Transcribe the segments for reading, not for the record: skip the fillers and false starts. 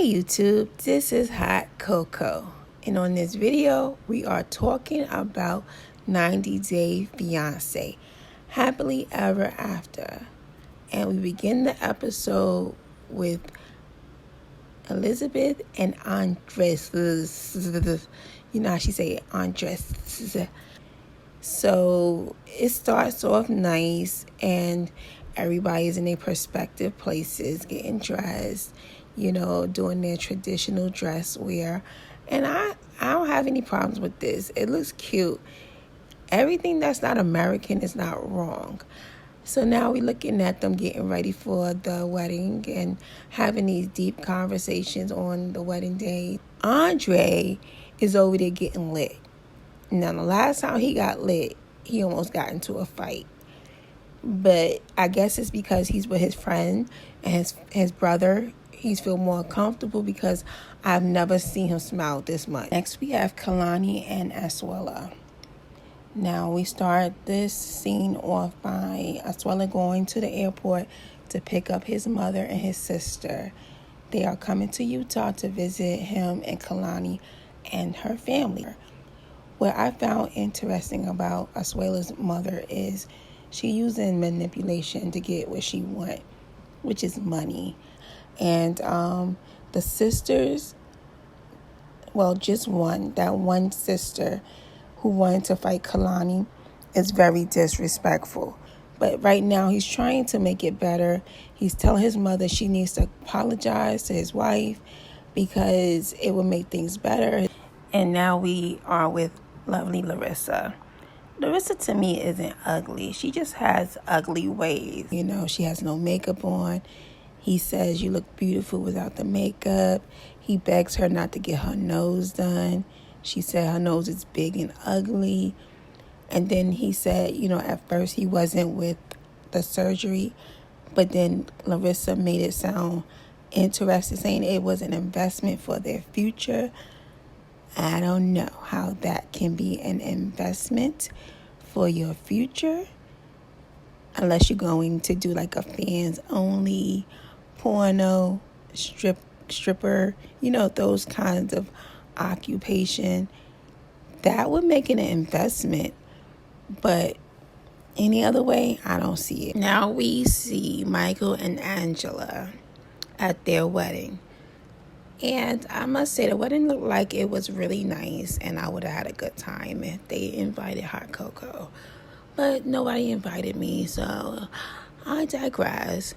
Hey YouTube, this is Hot Coco, and on this video we are talking about 90 Day Fiancé, Happily Ever After. And we begin the episode with Elizabeth and Andres. You know how she say it, Andres. So it starts off nice and everybody's in their prospective places getting dressed, you know, doing their traditional dress wear. And I don't have any problems with this. It looks cute. Everything that's not American is not wrong. So now we're looking at them getting ready for the wedding and having these deep conversations on the wedding day. Andre is over there getting lit. Now, the last time he got lit, he almost got into a fight. But I guess it's because he's with his friend and his brother. He's feel more comfortable because I've never seen him smile this much. Next, we have Kalani and Asuela. Now, we start this scene off by Asuela going to the airport to pick up his mother and his sister. They are coming to Utah to visit him and Kalani and her family. What I found interesting about Asuela's mother is she using manipulation to get what she want, which is money. And the sisters, well, just that one sister who wanted to fight Kalani is very disrespectful. But right now he's trying to make it better. He's telling his mother she needs to apologize to his wife because it will make things better. And now we are with lovely Larissa. Larissa to me isn't ugly. She just has ugly ways. You know, she has no makeup on. He says you look beautiful without the makeup. He begs her not to get her nose done. She said her nose is big and ugly. And then he said, you know, at first he wasn't with the surgery. But then Larissa made it sound interesting, saying it was an investment for their future. I don't know how that can be an investment for your future unless you're going to do like a fans only porno stripper, you know, those kinds of occupation. That would make it an investment, but any other way, I don't see it. Now we see Michael and Angela at their wedding. And I must say, the wedding looked like it was really nice, and I would have had a good time if they invited Hot Coco. But nobody invited me, so I digress.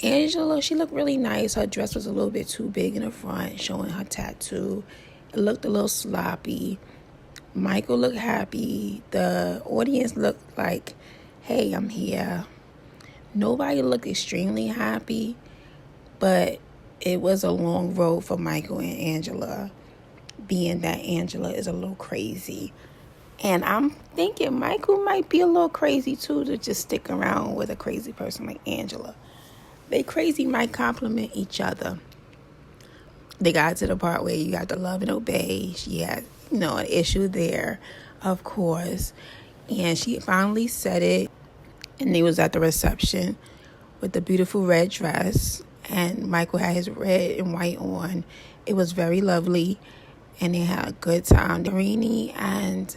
Angela, she looked really nice. Her dress was a little bit too big in the front, showing her tattoo. It looked a little sloppy. Michael looked happy. The audience looked like, hey, I'm here. Nobody looked extremely happy, but it was a long road for Michael and Angela, being that Angela is a little crazy. And I'm thinking Michael might be a little crazy too, to just stick around with a crazy person like Angela. They crazy might complement each other. They got to the part where you got to love and obey. She had, you know, an issue there, of course. And she finally said it. And they was at the reception with the beautiful red dress. And Michael had his red and white on. It was very lovely. And they had a good time. Rhony and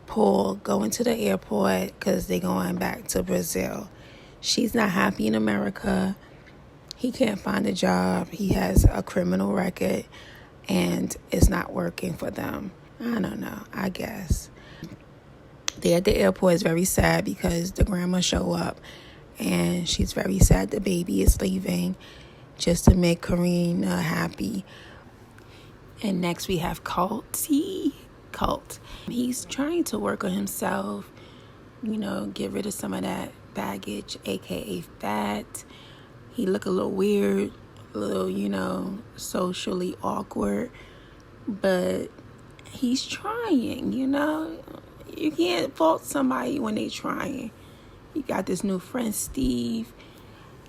Paul going to the airport because they're going back to Brazil. She's not happy in America. He can't find a job. He has a criminal record. And it's not working for them. I don't know, I guess. They at the airport is very sad because the grandma show up. And she's very sad the baby is leaving just to make Karina happy. And next we have Colt. He's trying to work on himself, you know, get rid of some of that baggage, aka fat. He look a little weird, a little, you know, socially awkward. But he's trying, you know. You can't fault somebody when they trying. You got this new friend, Steve.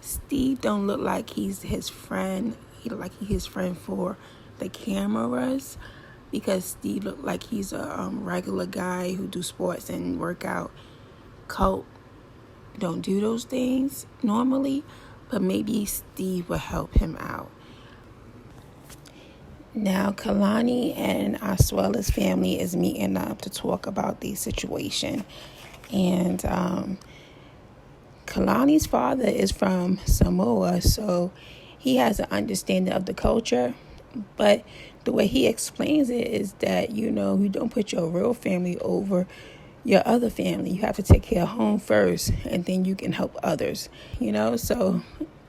Steve don't look like he's his friend. He look like he's his friend for the cameras, because Steve look like he's a regular guy who do sports and work out. Colt don't do those things normally, but maybe Steve will help him out. Now, Kalani and Oswella's family is meeting up to talk about the situation. And Kalani's father is from Samoa, so he has an understanding of the culture. But the way he explains it is that, you don't put your real family over your other family. You have to take care of home first, and then you can help others, So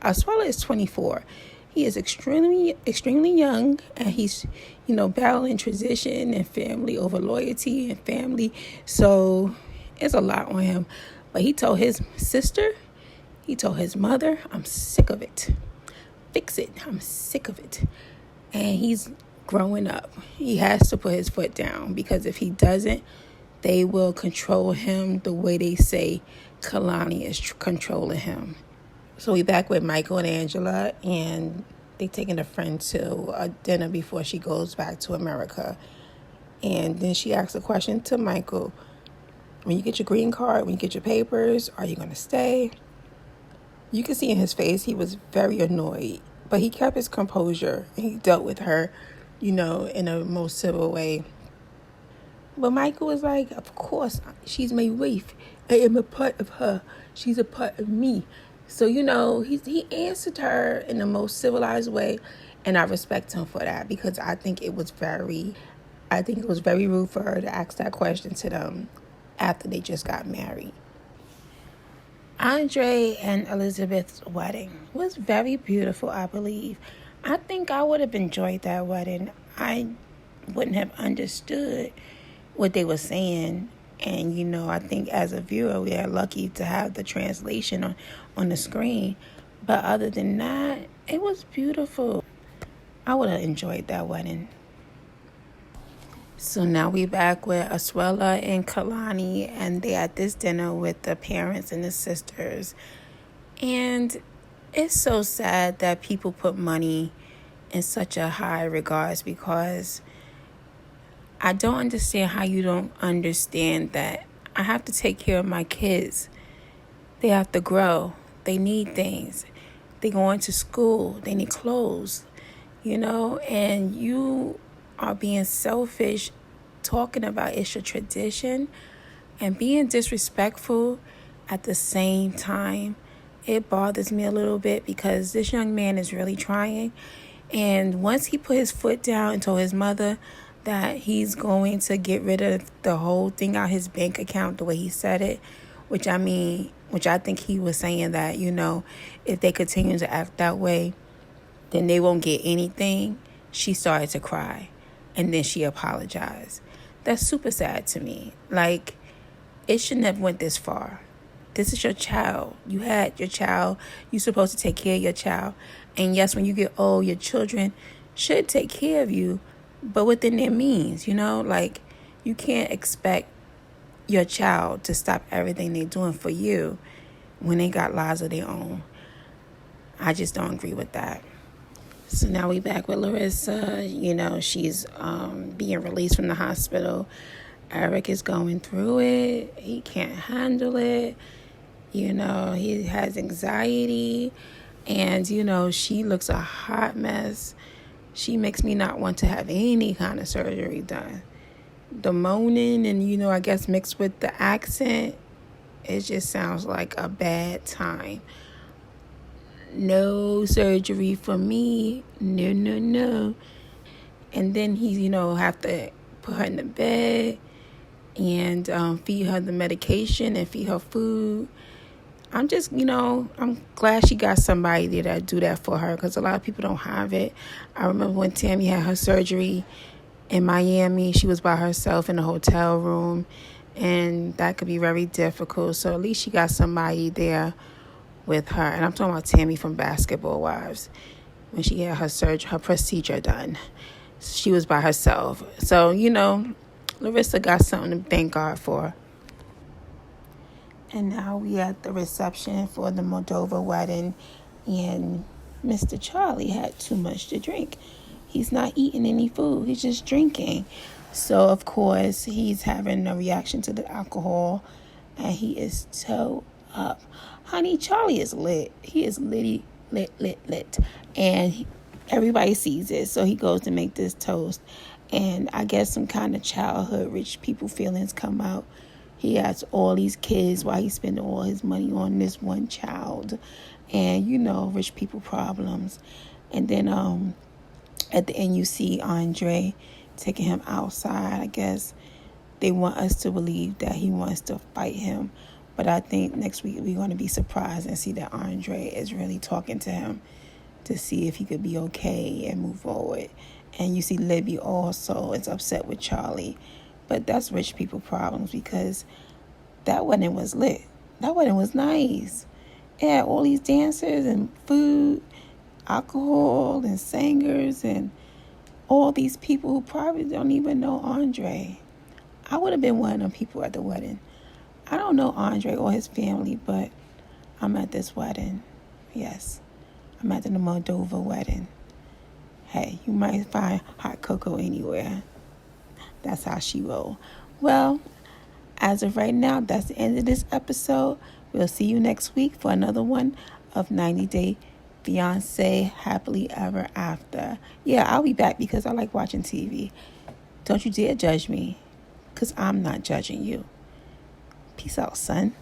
Oswella is 24. He is extremely young, and he's, battling tradition and family over loyalty and family. So it's a lot on him. But he told his sister, he told his mother, I'm sick of it. Fix it. I'm sick of it. And he's growing up. He has to put his foot down, because if he doesn't, they will control him the way they say Kalani is controlling him. So we back with Michael and Angela, and they taking a friend to a dinner before she goes back to America. And then she asks a question to Michael. When you get your green card, when you get your papers, are you going to stay? You can see in his face he was very annoyed, but he kept his composure, and he dealt with her, in a most civil way. But Michael was like, of course, she's my wife. I am a part of her. She's a part of me. So, he answered her in the most civilized way, and I respect him for that, because I think it was very rude for her to ask that question to them after they just got married. Andre and Elizabeth's wedding was very beautiful, I believe. I think I would have enjoyed that wedding. I wouldn't have understood what they were saying. And, I think as a viewer, we are lucky to have the translation on the screen. But other than that, it was beautiful. I would have enjoyed that wedding. So now we back with Oswella and Kalani, and they at this dinner with the parents and the sisters. And it's so sad that people put money in such a high regards, because I don't understand how you don't understand that I have to take care of my kids. They have to grow. They need things. They going to school. They need clothes, and you are being selfish, talking about it's your tradition, and being disrespectful at the same time. It bothers me a little bit, because this young man is really trying. And once he put his foot down and told his mother that he's going to get rid of the whole thing out his bank account, the way he said it, which I think he was saying that, if they continue to act that way, then they won't get anything. She started to cry, and then she apologized. That's super sad to me. Like, it shouldn't have went this far. This is your child. You had your child. You're supposed to take care of your child. And yes, when you get old, your children should take care of you, but within their means, like, you can't expect your child to stop everything they're doing for you when they got lives of their own. I just don't agree with that. So now we back with Larissa. She's being released from the hospital. Eric is going through it. He can't handle it. He has anxiety. And, she looks a hot mess. She makes me not want to have any kind of surgery done. The moaning and, I guess mixed with the accent, it just sounds like a bad time. No surgery for me. No. And then he, have to put her in the bed and feed her the medication and feed her food. I'm just, I'm glad she got somebody there that do that for her, because a lot of people don't have it. I remember when Tammy had her surgery in Miami, she was by herself in a hotel room, and that could be very difficult. So at least she got somebody there with her. And I'm talking about Tammy from Basketball Wives. When she had her procedure done, she was by herself. So, Larissa got something to thank God for. And now we at the reception for the Moldova wedding, and Mr. Charlie had too much to drink. He's not eating any food. He's just drinking. So, of course, he's having a reaction to the alcohol, and he is so up. Honey, Charlie is lit. He is lit. And everybody sees it. So he goes to make this toast. And I guess some kind of childhood rich people feelings come out. He has all these kids while he's spending all his money on this one child. And, you know, rich people problems. And then at the end you see Andre taking him outside. I guess they want us to believe that he wants to fight him. But I think next week we're going to be surprised and see that Andre is really talking to him to see if he could be okay and move forward. And you see Libby also is upset with Charlie. But that's rich people problems, because that wedding was lit. That wedding was nice. It had all these dancers and food, alcohol and singers and all these people who probably don't even know Andre. I would have been one of them people at the wedding. I don't know Andre or his family, but I'm at this wedding. Yes, I'm at the Moldova wedding. Hey, you might find hot cocoa anywhere. That's how she roll. Well, as of right now, that's the end of this episode. We'll see you next week for another one of 90 Day Fiancé Happily Ever After. Yeah, I'll be back because I like watching TV. Don't you dare judge me, because I'm not judging you. Peace out, son.